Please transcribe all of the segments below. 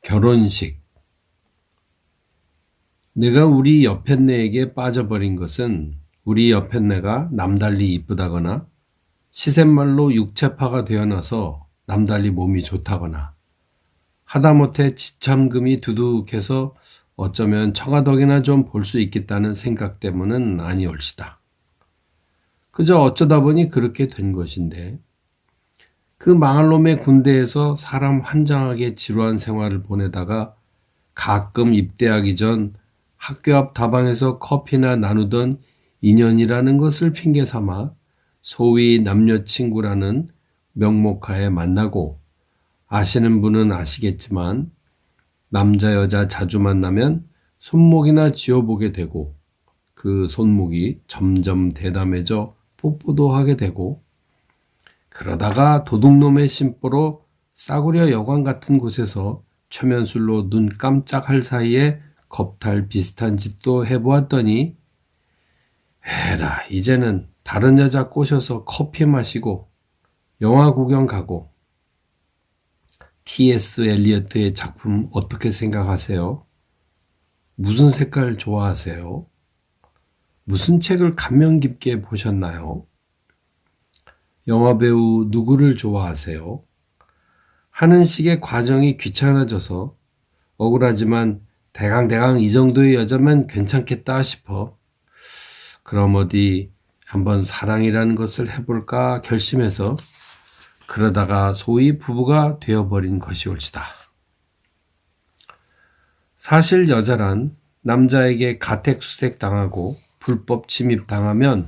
결혼식. 내가 우리 여편네에게 빠져버린 것은 우리 여편네가 남달리 이쁘다거나 시샘말로 육체파가 되어나서 남달리 몸이 좋다거나 하다못해 지참금이 두둑해서 어쩌면 처가덕이나 좀 볼 수 있겠다는 생각 때문은 아니올시다. 그저 어쩌다 보니 그렇게 된 것인데 그 망할 놈의 군대에서 사람 환장하게 지루한 생활을 보내다가 가끔 입대하기 전 학교 앞 다방에서 커피나 나누던 인연이라는 것을 핑계 삼아 소위 남녀친구라는 명목하에 만나고, 아시는 분은 아시겠지만 남자 여자 자주 만나면 손목이나 쥐어보게 되고 그 손목이 점점 대담해져 뽀뽀도 하게 되고, 그러다가 도둑놈의 심보로 싸구려 여관 같은 곳에서 최면술로 눈 깜짝할 사이에 겁탈 비슷한 짓도 해보았더니 에라, 이제는 다른 여자 꼬셔서 커피 마시고 영화 구경 가고. T.S. 엘리어트의 작품 어떻게 생각하세요? 무슨 색깔 좋아하세요? 무슨 책을 감명 깊게 보셨나요? 영화배우 누구를 좋아하세요? 하는 식의 과정이 귀찮아져서 억울하지만 대강 이 정도의 여자면 괜찮겠다 싶어 그럼 어디 한번 사랑이라는 것을 해볼까 결심해서 그러다가 소위 부부가 되어버린 것이올지다. 사실 여자란 남자에게 가택수색 당하고 불법 침입 당하면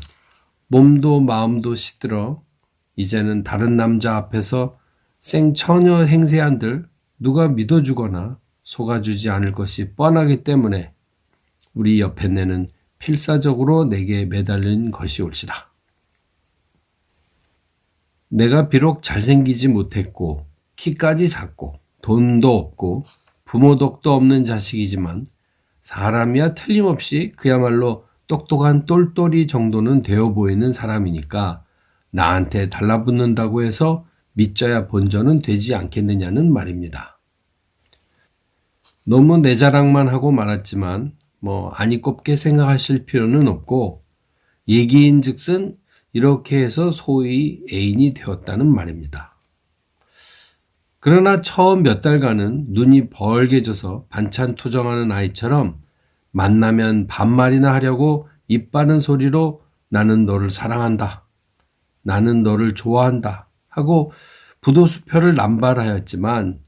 몸도 마음도 시들어 이제는 다른 남자 앞에서 생처녀 행세한들 누가 믿어주거나 속아주지 않을 것이 뻔하기 때문에 우리 여편네는 필사적으로 내게 매달린 것이올시다. 내가 비록 잘생기지 못했고 키까지 작고 돈도 없고 부모 덕도 없는 자식이지만 사람이야 틀림없이 그야말로 똑똑한 똘똘이 정도는 되어 보이는 사람이니까 나한테 달라붙는다고 해서 믿져야 본전은 되지 않겠느냐는 말입니다. 너무 내 자랑만 하고 말았지만 아니 꼽게 생각하실 필요는 없고, 얘기인즉슨 이렇게 해서 소위 애인이 되었다는 말입니다. 그러나 처음 몇 달간은 눈이 벌게져서 반찬 투정하는 아이처럼 만나면 반말이나 하려고 입 바른 소리로 나는 너를 사랑한다, 나는 너를 좋아한다 하고 부도수표를 남발하였지만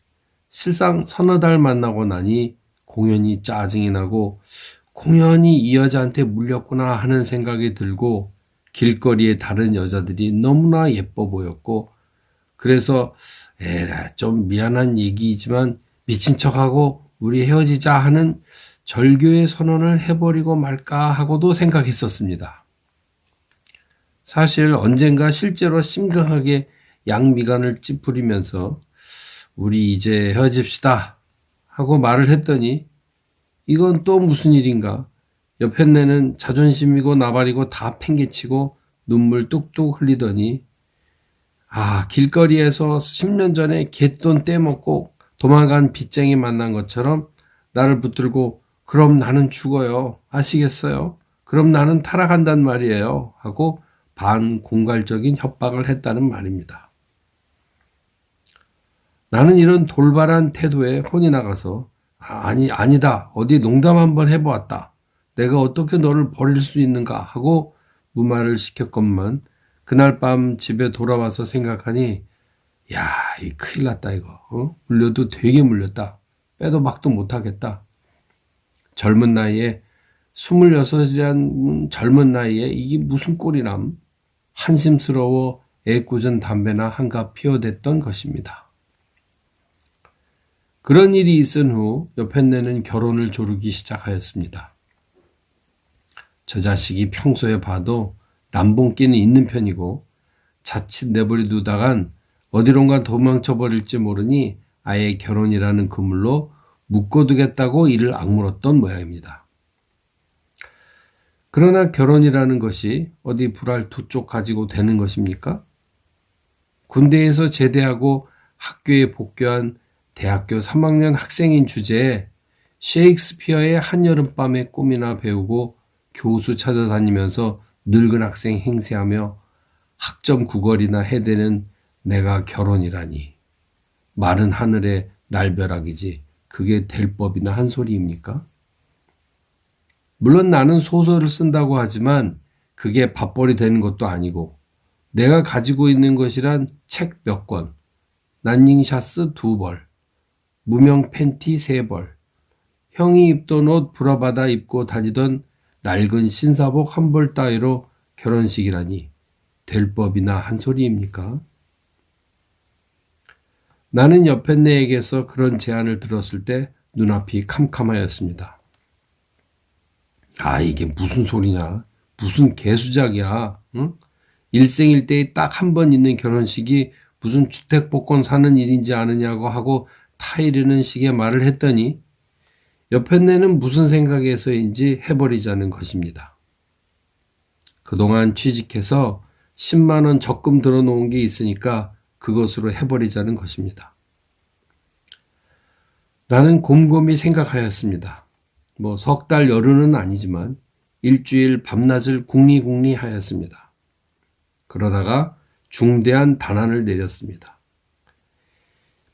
실상 서너 달 만나고 나니 공연히 짜증이 나고 공연히 이 여자한테 물렸구나 하는 생각이 들고 길거리에 다른 여자들이 너무나 예뻐 보였고, 그래서 에라 좀 미안한 얘기이지만 미친 척하고 우리 헤어지자 하는 절교의 선언을 해버리고 말까 하고도 생각했었습니다. 사실 언젠가 실제로 심각하게 양미간을 찌푸리면서 우리 이제 헤어집시다 하고 말을 했더니 이건 또 무슨 일인가. 여편네는 자존심이고 나발이고 다 팽개치고 눈물 뚝뚝 흘리더니 길거리에서 10년 전에 갯돈 떼먹고 도망간 빚쟁이 만난 것처럼 나를 붙들고 그럼 나는 죽어요. 아시겠어요? 그럼 나는 타락한단 말이에요. 하고 반공갈적인 협박을 했다는 말입니다. 나는 이런 돌발한 태도에 혼이 나가서 아니다. 어디 농담 한번 해보았다. 내가 어떻게 너를 버릴 수 있는가 하고 무마를 시켰건만 그날 밤 집에 돌아와서 생각하니 이 큰일 났다 이거. 물려도 되게 물렸다. 빼도 박도 못하겠다. 젊은 나이에 26이란 젊은 나이에 이게 무슨 꼴이람. 한심스러워 애꿎은 담배나 한갑 피워댔던 것입니다. 그런 일이 있은 후 여편네는 결혼을 조르기 시작하였습니다. 저 자식이 평소에 봐도 남봉끼는 있는 편이고 자칫 내버려 두다간 어디론가 도망쳐버릴지 모르니 아예 결혼이라는 그물로 묶어두겠다고 이를 악물었던 모양입니다. 그러나 결혼이라는 것이 어디 불알 두 쪽 가지고 되는 것입니까? 군대에서 제대하고 학교에 복귀한 대학교 3학년 학생인 주제에 셰익스피어의 한여름밤의 꿈이나 배우고 교수 찾아다니면서 늙은 학생 행세하며 학점 9걸이나 해대는 내가 결혼이라니. 마른 하늘의 날벼락이지 그게 될 법이나 한 소리입니까? 물론 나는 소설을 쓴다고 하지만 그게 밥벌이 되는 것도 아니고 내가 가지고 있는 것이란 책 몇 권, 란닝샤스 2벌, 무명 팬티 3벌, 형이 입던 옷 브라바다 입고 다니던 낡은 신사복 1벌 따위로 결혼식이라니 될 법이나 한 소리입니까? 나는 여편네에게서 그런 제안을 들었을 때 눈앞이 캄캄하였습니다. 아, 이게 무슨 소리냐? 무슨 개수작이야? 응? 일생일대에 딱 한 번 있는 결혼식이 무슨 주택복권 사는 일인지 아느냐고 하고 타이르는 식의 말을 했더니 여편네는 무슨 생각에서인지 해버리자는 것입니다. 그동안 취직해서 10만 원 적금 들어놓은 게 있으니까 그것으로 해버리자는 것입니다. 나는 곰곰이 생각하였습니다. 뭐 석 달 열흘은 아니지만 일주일 밤낮을 궁리궁리 하였습니다. 그러다가 중대한 단안을 내렸습니다.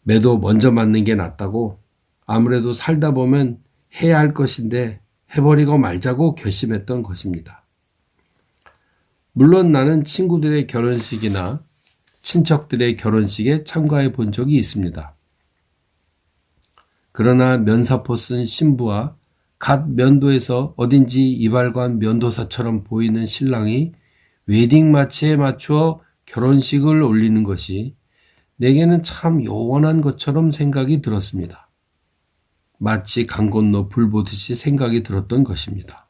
매도 먼저 맞는 게 낫다고 아무래도 살다 보면 해야 할 것인데 해버리고 말자고 결심했던 것입니다. 물론 나는 친구들의 결혼식이나 친척들의 결혼식에 참가해 본 적이 있습니다. 그러나 면사포 쓴 신부와 갓 면도에서 어딘지 이발관 면도사처럼 보이는 신랑이 웨딩 마치에 맞추어 결혼식을 올리는 것이 내게는 참 요원한 것처럼 생각이 들었습니다. 마치 강 건너 불 보듯이 생각이 들었던 것입니다.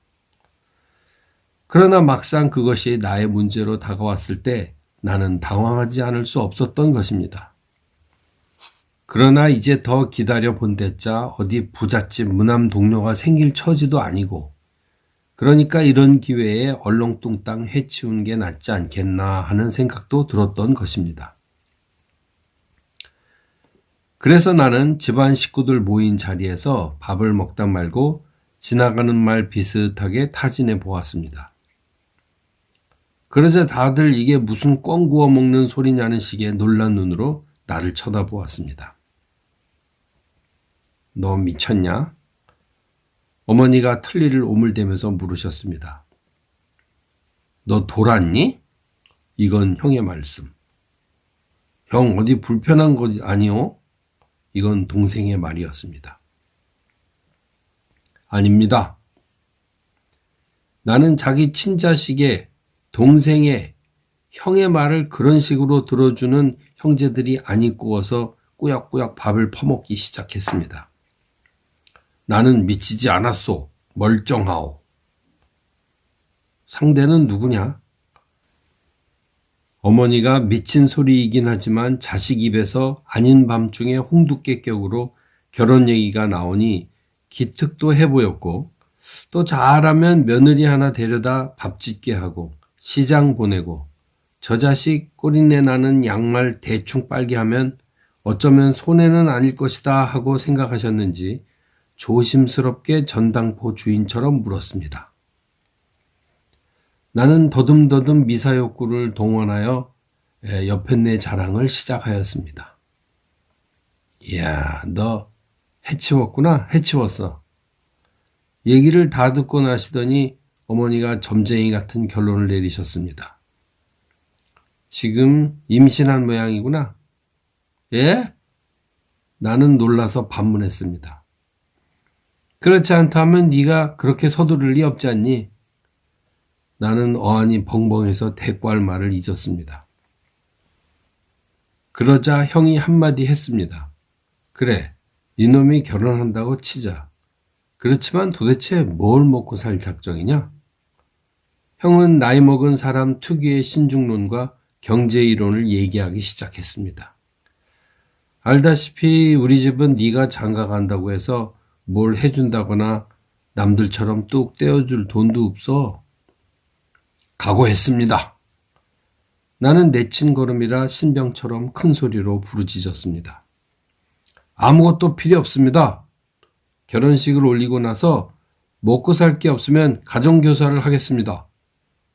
그러나 막상 그것이 나의 문제로 다가왔을 때 나는 당황하지 않을 수 없었던 것입니다. 그러나 이제 더 기다려 본댔자 어디 부잣집 무남 동료가 생길 처지도 아니고 그러니까 이런 기회에 얼렁뚱땅 해치운 게 낫지 않겠나 하는 생각도 들었던 것입니다. 그래서 나는 집안 식구들 모인 자리에서 밥을 먹다 말고 지나가는 말 비슷하게 타진해 보았습니다. 그러자 다들 이게 무슨 꿩 구워 먹는 소리냐는 식의 놀란 눈으로 나를 쳐다보았습니다. 너 미쳤냐? 어머니가 틀니를 오물대면서 물으셨습니다. 너 돌았니? 이건 형의 말씀. 형 어디 불편한 거 아니오? 이건 동생의 말이었습니다. 아닙니다. 나는 자기 친자식의 동생의 형의 말을 그런 식으로 들어주는 형제들이 아니 꾸어서 꾸역꾸역 밥을 퍼먹기 시작했습니다. 나는 미치지 않았소. 멀쩡하오. 상대는 누구냐? 어머니가 미친 소리이긴 하지만 자식 입에서 아닌 밤중에 홍두깨격으로 결혼 얘기가 나오니 기특도 해보였고 또 잘하면 며느리 하나 데려다 밥 짓게 하고 시장 보내고 저 자식 꼬리내 나는 양말 대충 빨게 하면 어쩌면 손해는 아닐 것이다 하고 생각하셨는지 조심스럽게 전당포 주인처럼 물었습니다. 나는 더듬더듬 미사욕구를 동원하여 여편네 자랑을 시작하였습니다. 이야, 너 해치웠구나? 해치웠어. 얘기를 다 듣고 나시더니 어머니가 점쟁이 같은 결론을 내리셨습니다. 지금 임신한 모양이구나. 예? 나는 놀라서 반문했습니다. 그렇지 않다면 네가 그렇게 서두를 리 없지 않니? 나는 어안이 벙벙해서 대꾸할 말을 잊었습니다. 그러자 형이 한마디 했습니다. 그래, 니놈이 결혼한다고 치자. 그렇지만 도대체 뭘 먹고 살 작정이냐? 형은 나이 먹은 사람 특유의 신중론과 경제이론을 얘기하기 시작했습니다. 알다시피 우리 집은 네가 장가 간다고 해서 뭘 해준다거나 남들처럼 뚝 떼어줄 돈도 없어. 각오했습니다. 나는 내친 걸음이라 신병처럼 큰 소리로 부르짖었습니다. 아무것도 필요 없습니다. 결혼식을 올리고 나서 먹고 살 게 없으면 가정교사를 하겠습니다.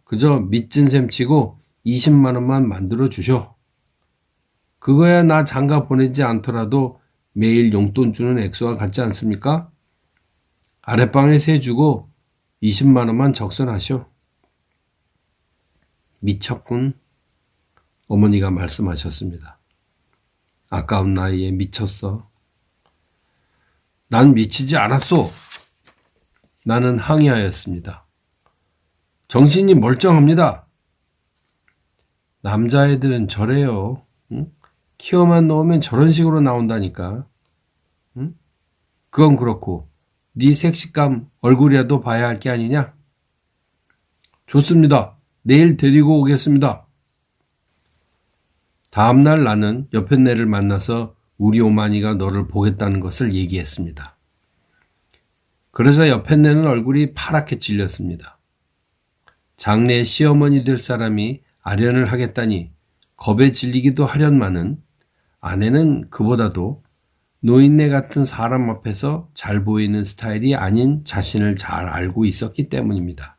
그저 밑진 셈 치고 20만 원만 만들어 주셔. 그거야 나 장가 보내지 않더라도 매일 용돈 주는 액수와 같지 않습니까? 아랫방에 세 주고 20만 원만 적선하시오. 미쳤군. 어머니가 말씀하셨습니다. 아까운 나이에 미쳤어. 난 미치지 않았소. 나는 항의하였습니다. 정신이 멀쩡합니다. 남자애들은 저래요. 응? 키워만 놓으면 저런 식으로 나온다니까. 응? 그건 그렇고 네 색식감 얼굴이라도 봐야 할 게 아니냐? 좋습니다. 내일 데리고 오겠습니다. 다음날 나는 여편네를 만나서 우리 오마니가 너를 보겠다는 것을 얘기했습니다. 그래서 여편네는 얼굴이 파랗게 질렸습니다. 장래 시어머니 될 사람이 아련을 하겠다니 겁에 질리기도 하련마는 아내는 그보다도 노인네 같은 사람 앞에서 잘 보이는 스타일이 아닌 자신을 잘 알고 있었기 때문입니다.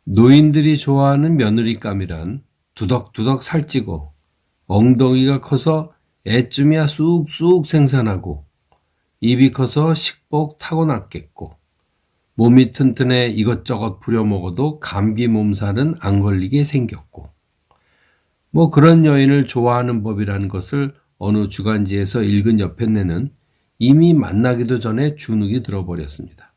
노인들이 좋아하는 며느리감이란 두덕두덕 살찌고 엉덩이가 커서 애쯤이야 쑥쑥 생산하고 입이 커서 식복 타고났겠고 몸이 튼튼해 이것저것 부려먹어도 감기 몸살은 안 걸리게 생겼고 뭐 그런 여인을 좋아하는 법이라는 것을 어느 주간지에서 읽은 여편네는 이미 만나기도 전에 주눅이 들어버렸습니다.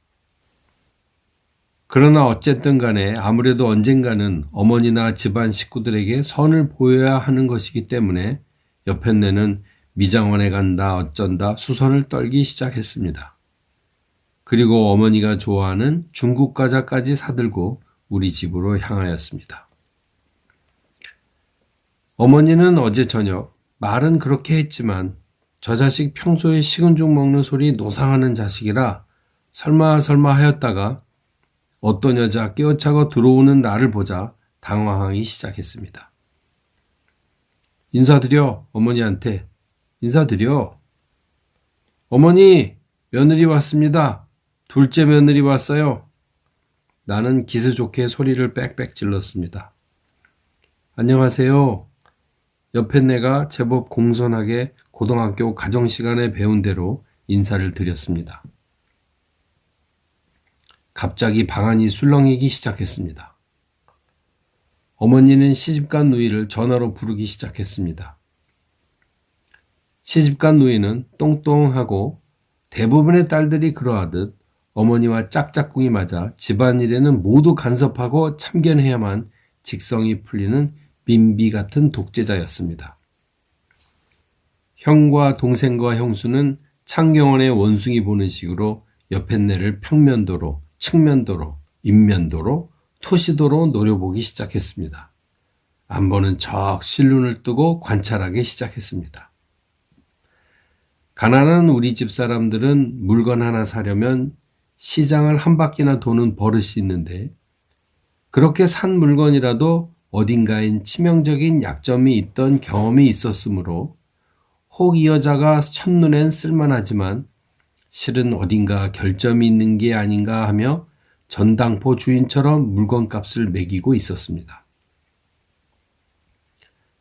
그러나 어쨌든 간에 아무래도 언젠가는 어머니나 집안 식구들에게 선을 보여야 하는 것이기 때문에 여편네는 미장원에 간다 어쩐다 수선을 떨기 시작했습니다. 그리고 어머니가 좋아하는 중국 과자까지 사들고 우리 집으로 향하였습니다. 어머니는 어제 저녁 말은 그렇게 했지만 저 자식 평소에 식은 죽 먹는 소리 노상하는 자식이라 설마 하였다가 어떤 여자 깨어차고 들어오는 나를 보자 당황하기 시작했습니다. 인사드려 어머니한테 인사드려. 어머니 며느리 왔습니다. 둘째 며느리 왔어요. 나는 기스 좋게 소리를 빽빽 질렀습니다. 안녕하세요. 여편네가 제법 공손하게 고등학교 가정시간에 배운 대로 인사를 드렸습니다. 갑자기 방안이 술렁이기 시작했습니다. 어머니는 시집간 누이를 전화로 부르기 시작했습니다. 시집간 누이는 똥똥하고 대부분의 딸들이 그러하듯 어머니와 짝짝꿍이 맞아 집안일에는 모두 간섭하고 참견해야만 직성이 풀리는 민비 같은 독재자였습니다. 형과 동생과 형수는 창경원의 원숭이 보는 식으로 여편네를 평면도로, 측면도로, 인면도로, 토시도로 노려보기 시작했습니다. 안 보는 척 실눈을 뜨고 관찰하기 시작했습니다. 가난한 우리 집 사람들은 물건 하나 사려면 시장을 한 바퀴나 도는 버릇이 있는데 그렇게 산 물건이라도 어딘가엔 치명적인 약점이 있던 경험이 있었으므로 혹 이 여자가 첫눈엔 쓸만하지만 실은 어딘가 결점이 있는 게 아닌가 하며 전당포 주인처럼 물건값을 매기고 있었습니다.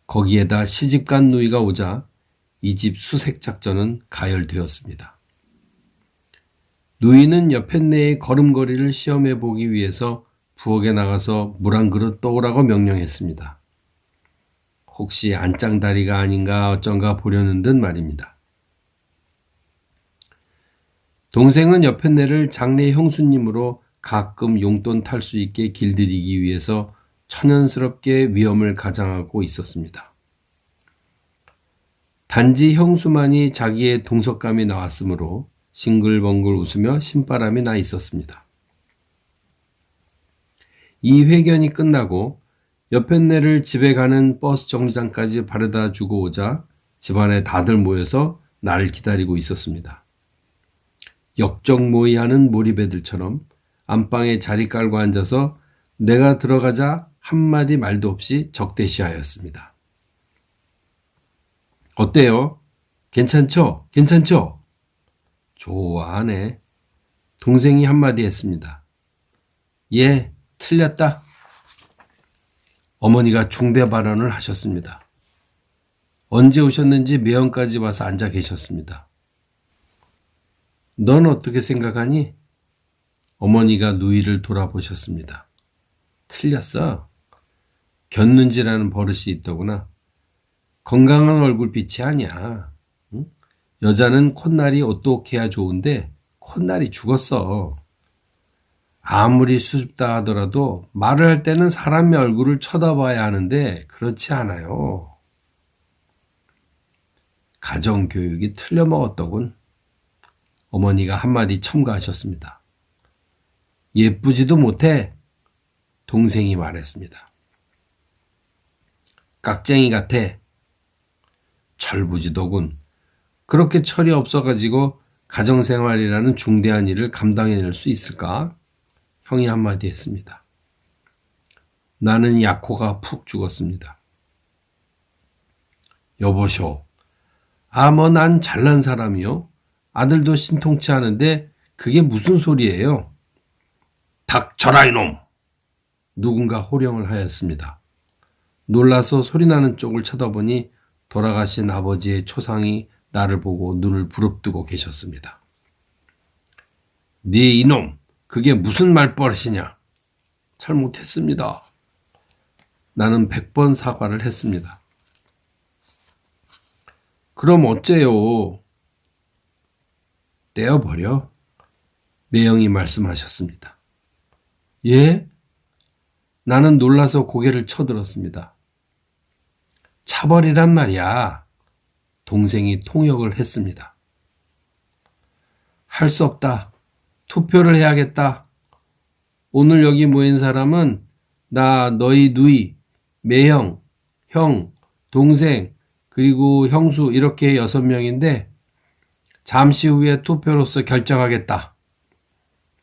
거기에다 시집간 누이가 오자 이 집 수색 작전은 가열되었습니다. 누이는 여편네의 걸음걸이를 시험해 보기 위해서 부엌에 나가서 물 한 그릇 떠오라고 명령했습니다. 혹시 안짱다리가 아닌가 어쩐가 보려는 듯 말입니다. 동생은 여편네를 장래 형수님으로 가끔 용돈 탈 수 있게 길들이기 위해서 천연스럽게 위험을 가장하고 있었습니다. 단지 형수만이 자기의 동석감이 나왔으므로 싱글벙글 웃으며 신바람이 나 있었습니다. 이 회견이 끝나고 여편네를 집에 가는 버스 정류장까지 바래다 주고 오자 집안에 다들 모여서 나를 기다리고 있었습니다. 역적모의하는 몰입애들처럼 안방에 자리 깔고 앉아서 내가 들어가자 한마디 말도 없이 적대시하였습니다. 어때요? 괜찮죠? 괜찮죠? 좋아하네. 동생이 한마디 했습니다. 예, 틀렸다. 어머니가 중대 발언을 하셨습니다. 언제 오셨는지 매형까지 와서 앉아 계셨습니다. 넌 어떻게 생각하니? 어머니가 누이를 돌아보셨습니다. 틀렸어. 곁눈질하는 버릇이 있더구나. 건강한 얼굴빛이 아니야. 응? 여자는 콧날이 오똑해야 좋은데 콧날이 죽었어. 아무리 수줍다 하더라도 말을 할 때는 사람의 얼굴을 쳐다봐야 하는데 그렇지 않아요. 가정교육이 틀려먹었더군. 어머니가 한마디 첨가하셨습니다. 예쁘지도 못해. 동생이 말했습니다. 깍쟁이 같아. 철부지더군. 그렇게 철이 없어가지고 가정생활이라는 중대한 일을 감당해낼 수 있을까? 형이 한마디 했습니다. 나는 약호가 푹 죽었습니다. 여보쇼. 뭐 난 잘난 사람이요. 아들도 신통치 않은데 그게 무슨 소리예요? 닥쳐라 이놈! 누군가 호령을 하였습니다. 놀라서 소리나는 쪽을 쳐다보니 돌아가신 아버지의 초상이 나를 보고 눈을 부릅뜨고 계셨습니다. 네 이놈! 그게 무슨 말버릇이냐? 잘못했습니다. 나는 100번 사과를 했습니다. 그럼 어째요? 떼어버려. 매형이 말씀하셨습니다. 예? 나는 놀라서 고개를 쳐들었습니다. 차버리란 말이야. 동생이 통역을 했습니다. 할 수 없다. 투표를 해야겠다. 오늘 여기 모인 사람은 나, 너희 누이, 매형, 형, 동생, 그리고 형수 이렇게 6명인데 잠시 후에 투표로서 결정하겠다.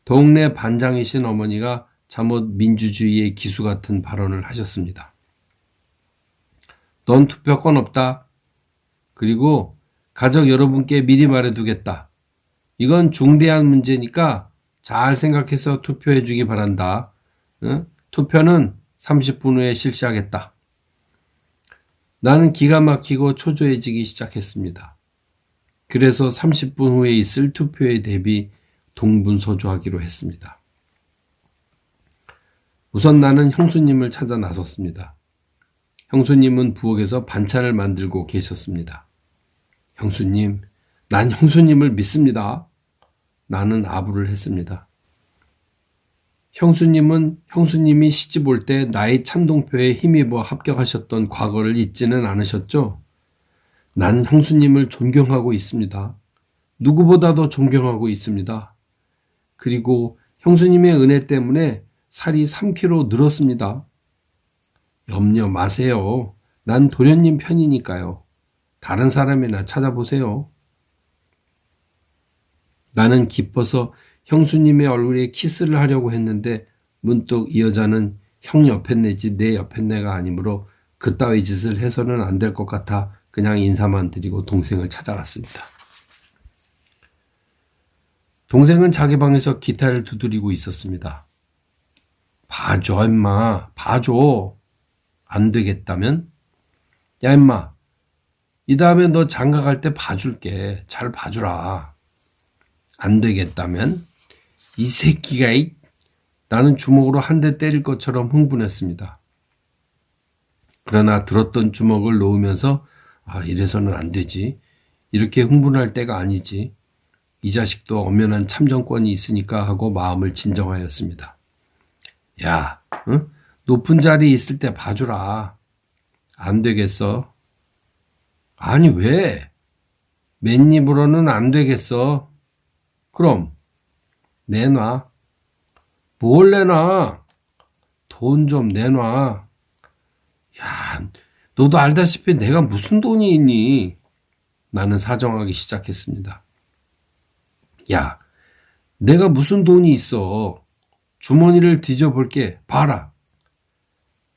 동네 반장이신 어머니가 잠옷 민주주의의 기수 같은 발언을 하셨습니다. 넌 투표권 없다. 그리고 가족 여러분께 미리 말해두겠다. 이건 중대한 문제니까 잘 생각해서 투표해 주기 바란다. 응? 투표는 30분 후에 실시하겠다. 나는 기가 막히고 초조해지기 시작했습니다. 그래서 30분 후에 있을 투표에 대비 동분서주하기로 했습니다. 우선 나는 형수님을 찾아 나섰습니다. 형수님은 부엌에서 반찬을 만들고 계셨습니다. 형수님, 난 형수님을 믿습니다. 나는 아부를 했습니다. 형수님은 형수님이 시집 올 때 나의 찬동표에 힘입어 합격하셨던 과거를 잊지는 않으셨죠? 난 형수님을 존경하고 있습니다. 누구보다도 존경하고 있습니다. 그리고 형수님의 은혜 때문에 살이 3kg 늘었습니다. 염려 마세요. 난 도련님 편이니까요. 다른 사람이나 찾아보세요. 나는 기뻐서 형수님의 얼굴에 키스를 하려고 했는데 문득 이 여자는 형 옆했내지 내 옆했내가 아니므로 그따위 짓을 해서는 안 될 것 같아 그냥 인사만 드리고 동생을 찾아갔습니다. 동생은 자기 방에서 기타를 두드리고 있었습니다. 봐줘 임마, 봐줘. 안 되겠다면? 야 임마, 이 다음에 너 장가 갈 때 봐줄게. 잘 봐주라. 안 되겠다면? 이 새끼가 나는 주먹으로 한 대 때릴 것처럼 흥분했습니다. 그러나 들었던 주먹을 놓으면서 이래서는 안 되지. 이렇게 흥분할 때가 아니지. 이 자식도 엄연한 참정권이 있으니까 하고 마음을 진정하였습니다. 야, 응? 높은 자리에 있을 때 봐주라. 안 되겠어. 아니 왜? 맨입으로는 안 되겠어. 그럼 내놔. 뭘 내놔? 돈 좀 내놔. 야, 너도 알다시피 내가 무슨 돈이 있니? 나는 사정하기 시작했습니다. 야, 내가 무슨 돈이 있어. 주머니를 뒤져볼게. 봐라.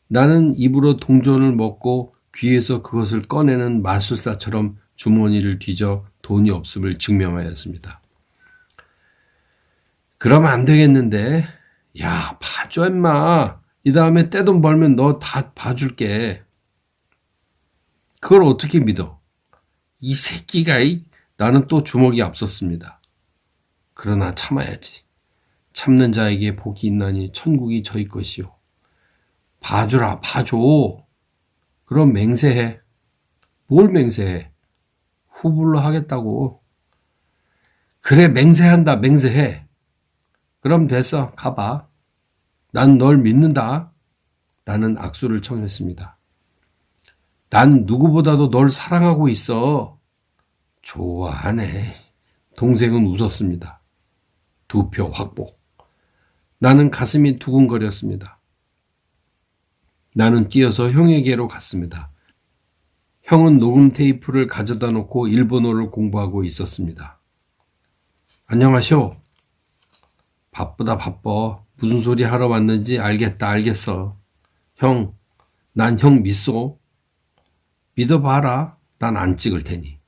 나는 입으로 동전을 먹고 귀에서 그것을 꺼내는 마술사처럼 주머니를 뒤져 돈이 없음을 증명하였습니다. 그러면 안 되겠는데, 야, 봐줘 임마. 이 다음에 떼돈 벌면 너 다 봐줄게. 그걸 어떻게 믿어? 이 새끼가 나는 또 주먹이 앞섰습니다. 그러나 참아야지. 참는 자에게 복이 있나니 천국이 저희 것이요. 봐주라, 봐줘. 그럼 맹세해. 뭘 맹세해? 후불로 하겠다고. 그래, 맹세한다, 맹세해. 그럼 됐어, 가봐. 난 널 믿는다. 나는 악수를 청했습니다. 난 누구보다도 널 사랑하고 있어. 좋아하네. 동생은 웃었습니다. 2표 확보. 나는 가슴이 두근거렸습니다. 나는 뛰어서 형에게로 갔습니다. 형은 녹음 테이프를 가져다 놓고 일본어를 공부하고 있었습니다. 안녕하쇼. 바쁘다 바빠. 무슨 소리 하러 왔는지 알겠다 알겠어. 형, 난 형 믿소. 믿어봐라. 난 안 찍을 테니.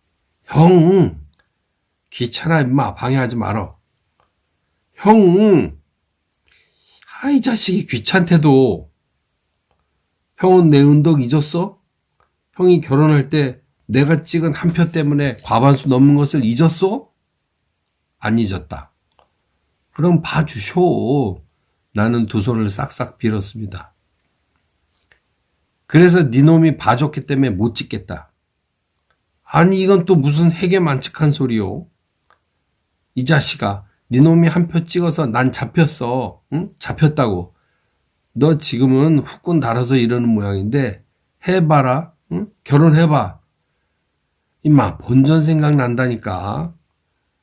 형, 귀찮아 임마. 방해하지 말어. 형, 이 자식이 귀찮대도. 형은 내 은덕 잊었어? 형이 결혼할 때 내가 찍은 한 표 때문에 과반수 넘는 것을 잊었어? 안 잊었다. 그럼 봐주쇼. 나는 두 손을 싹싹 빌었습니다. 그래서 네 놈이 봐줬기 때문에 못 찍겠다. 아니 이건 또 무슨 해괴만측한 소리요. 이 자식아, 네 놈이 한 표 찍어서 난 잡혔어. 응? 잡혔다고. 너 지금은 후끈 달아서 이러는 모양인데 해봐라. 응? 결혼해봐. 임마 본전 생각난다니까.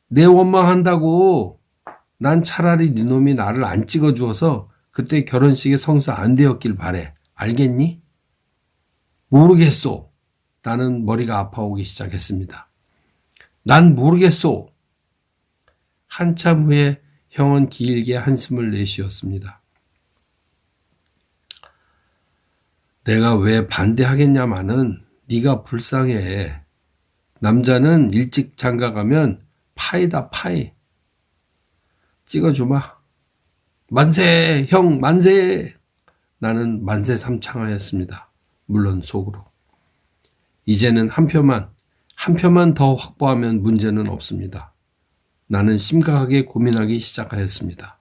내 원망한다고. 난 차라리 네 놈이 나를 안 찍어주어서 그때 결혼식에 성사 안 되었길 바래. 알겠니? 모르겠소. 나는 머리가 아파오기 시작했습니다. 난 모르겠소. 한참 후에 형은 길게 한숨을 내쉬었습니다. 내가 왜 반대하겠냐마는 네가 불쌍해. 남자는 일찍 장가가면 파이다 파이. 찍어주마. 만세 형 만세. 나는 만세 삼창하였습니다. 물론 속으로. 이제는 한 표만 더 확보하면 문제는 없습니다. 나는 심각하게 고민하기 시작하였습니다.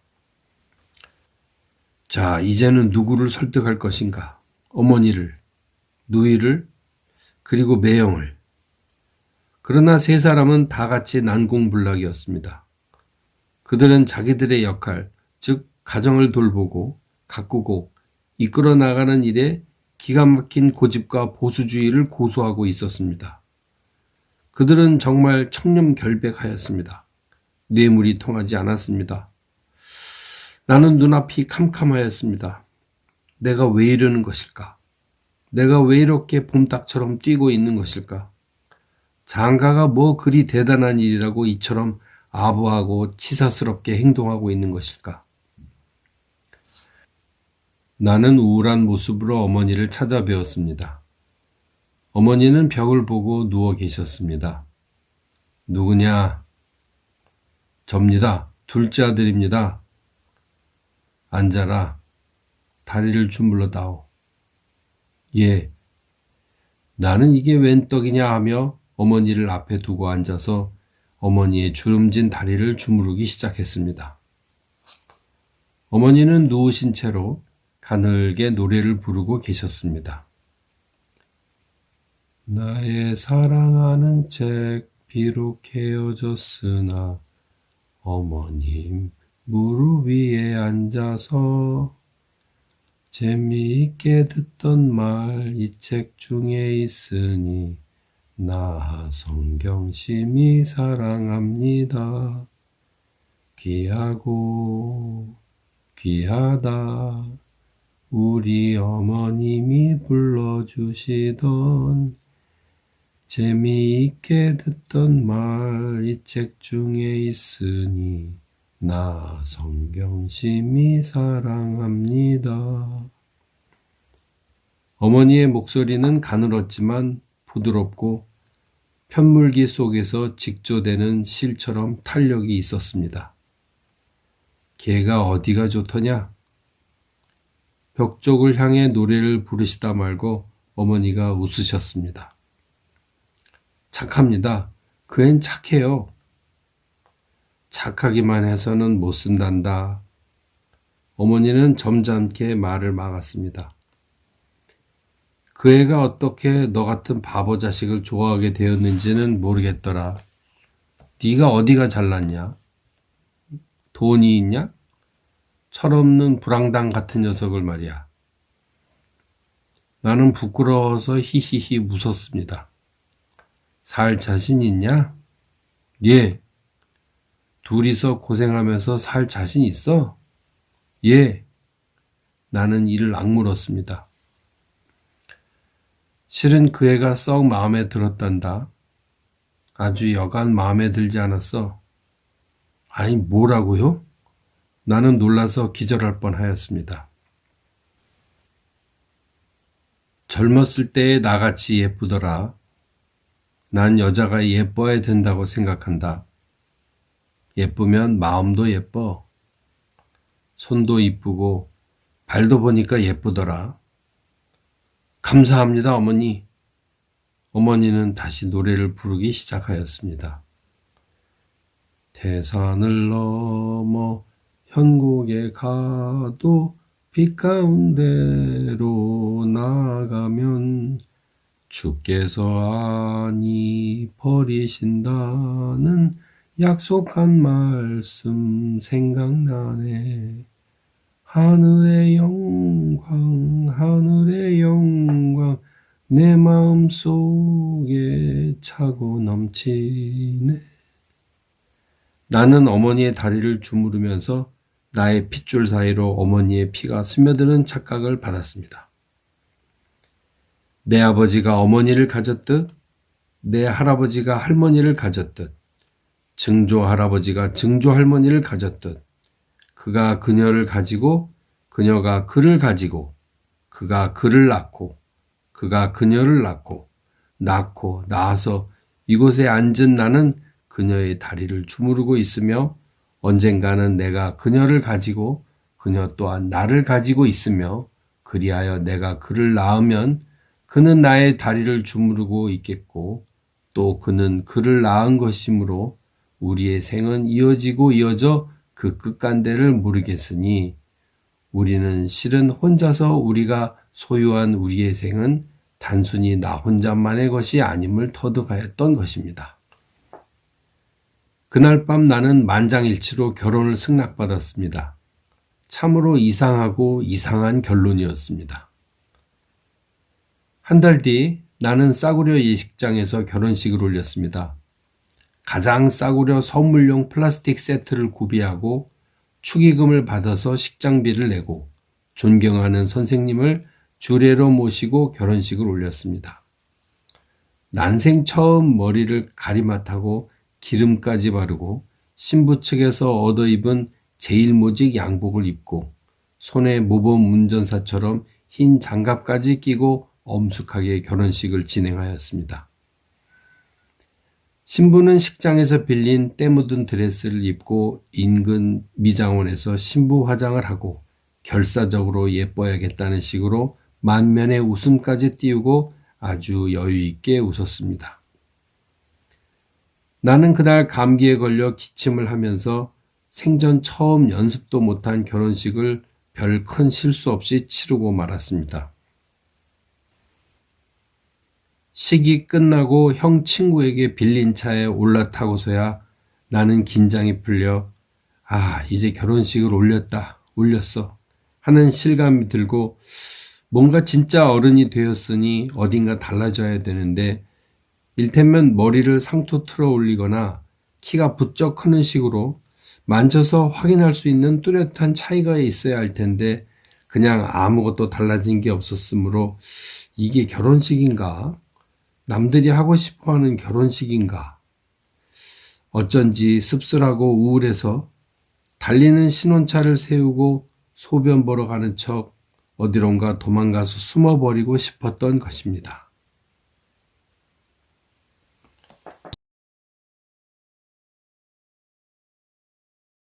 자, 이제는 누구를 설득할 것인가? 어머니를, 누이를, 그리고 매형을. 그러나 세 사람은 다 같이 난공불락이었습니다. 그들은 자기들의 역할, 즉 가정을 돌보고 가꾸고 이끌어 나가는 일에 기가 막힌 고집과 보수주의를 고수하고 있었습니다. 그들은 정말 청렴결백하였습니다. 뇌물이 통하지 않았습니다. 나는 눈앞이 캄캄하였습니다. 내가 왜 이러는 것일까? 내가 왜 이렇게 봄닭처럼 뛰고 있는 것일까? 장가가 뭐 그리 대단한 일이라고 이처럼 아부하고 치사스럽게 행동하고 있는 것일까? 나는 우울한 모습으로 어머니를 찾아뵈었습니다. 어머니는 벽을 보고 누워 계셨습니다. 누구냐? 접니다. 둘째 아들입니다. 앉아라. 다리를 주물러 다오. 예. 나는 이게 웬 떡이냐 하며 어머니를 앞에 두고 앉아서 어머니의 주름진 다리를 주무르기 시작했습니다. 어머니는 누우신 채로 가늘게 노래를 부르고 계셨습니다. 나의 사랑하는 책 비록 헤어졌으나 어머님 무릎 위에 앉아서 재미있게 듣던 말 이 책 중에 있으니 나 성경심이 사랑합니다. 귀하고 귀하다 우리 어머님이 불러주시던 재미있게 듣던 말 이 책 중에 있으니 나 성경심이 사랑합니다. 어머니의 목소리는 가늘었지만 부드럽고 편물기 속에서 직조되는 실처럼 탄력이 있었습니다. 걔가 어디가 좋더냐? 벽 쪽을 향해 노래를 부르시다 말고 어머니가 웃으셨습니다. 착합니다. 그 앤 착해요. 착하기만 해서는 못 쓴단다. 어머니는 점잖게 말을 막았습니다. 그 애가 어떻게 너 같은 바보 자식을 좋아하게 되었는지는 모르겠더라. 네가 어디가 잘났냐? 돈이 있냐? 철없는 불황당 같은 녀석을 말이야. 나는 부끄러워서 히히히 웃었습니다. 살 자신 있냐? 예. 둘이서 고생하면서 살 자신 있어? 예. 나는 이를 악물었습니다. 실은 그 애가 썩 마음에 들었단다. 아주 여간 마음에 들지 않았어. 아니 뭐라고요? 나는 놀라서 기절할 뻔하였습니다. 젊었을 때의 나같이 예쁘더라. 난 여자가 예뻐야 된다고 생각한다. 예쁘면 마음도 예뻐. 손도 이쁘고 발도 보니까 예쁘더라. 감사합니다, 어머니. 어머니는 다시 노래를 부르기 시작하였습니다. 태산을 넘어 현곡에 가도 빛 가운데로 나가면 주께서 아니 버리신다는 약속한 말씀 생각나네. 하늘의 영광 내 마음속에 차고 넘치네. 나는 어머니의 다리를 주무르면서 나의 핏줄 사이로 어머니의 피가 스며드는 착각을 받았습니다. 내 아버지가 어머니를 가졌듯 내 할아버지가 할머니를 가졌듯 증조 할아버지가 증조 할머니를 가졌듯 그가 그녀를 가지고 그녀가 그를 가지고 그가 그를 낳고 그가 그녀를 낳고 낳아서 이곳에 앉은 나는 그녀의 다리를 주무르고 있으며 언젠가는 내가 그녀를 가지고 그녀 또한 나를 가지고 있으며 그리하여 내가 그를 낳으면 그는 나의 다리를 주무르고 있겠고 또 그는 그를 낳은 것이므로 우리의 생은 이어지고 이어져 그 끝간데를 모르겠으니 우리는 실은 혼자서 우리가 소유한 우리의 생은 단순히 나 혼자만의 것이 아님을 터득하였던 것입니다. 그날 밤 나는 만장일치로 결혼을 승낙받았습니다. 참으로 이상하고 이상한 결론이었습니다. 한 달 뒤 나는 싸구려 예식장에서 결혼식을 올렸습니다. 가장 싸구려 선물용 플라스틱 세트를 구비하고 축의금을 받아서 식장비를 내고 존경하는 선생님을 주례로 모시고 결혼식을 올렸습니다. 난생 처음 머리를 가리맡하고 기름까지 바르고 신부 측에서 얻어 입은 제일모직 양복을 입고 손에 모범 운전사처럼 흰 장갑까지 끼고 엄숙하게 결혼식을 진행하였습니다. 신부는 식장에서 빌린 때 묻은 드레스를 입고 인근 미장원에서 신부 화장을 하고 결사적으로 예뻐야겠다는 식으로 만면에 웃음까지 띄우고 아주 여유 있게 웃었습니다. 나는 그날 감기에 걸려 기침을 하면서 생전 처음 연습도 못한 결혼식을 별 큰 실수 없이 치르고 말았습니다. 식이 끝나고 형 친구에게 빌린 차에 올라타고서야 나는 긴장이 풀려 이제 결혼식을 올렸어 하는 실감이 들고 뭔가 진짜 어른이 되었으니 어딘가 달라져야 되는데 일테면 머리를 상토 틀어 올리거나 키가 부쩍 크는 식으로 만져서 확인할 수 있는 뚜렷한 차이가 있어야 할 텐데 그냥 아무것도 달라진 게 없었으므로 이게 결혼식인가? 남들이 하고 싶어하는 결혼식인가? 어쩐지 씁쓸하고 우울해서 달리는 신혼차를 세우고 소변 보러 가는 척 어디론가 도망가서 숨어버리고 싶었던 것입니다.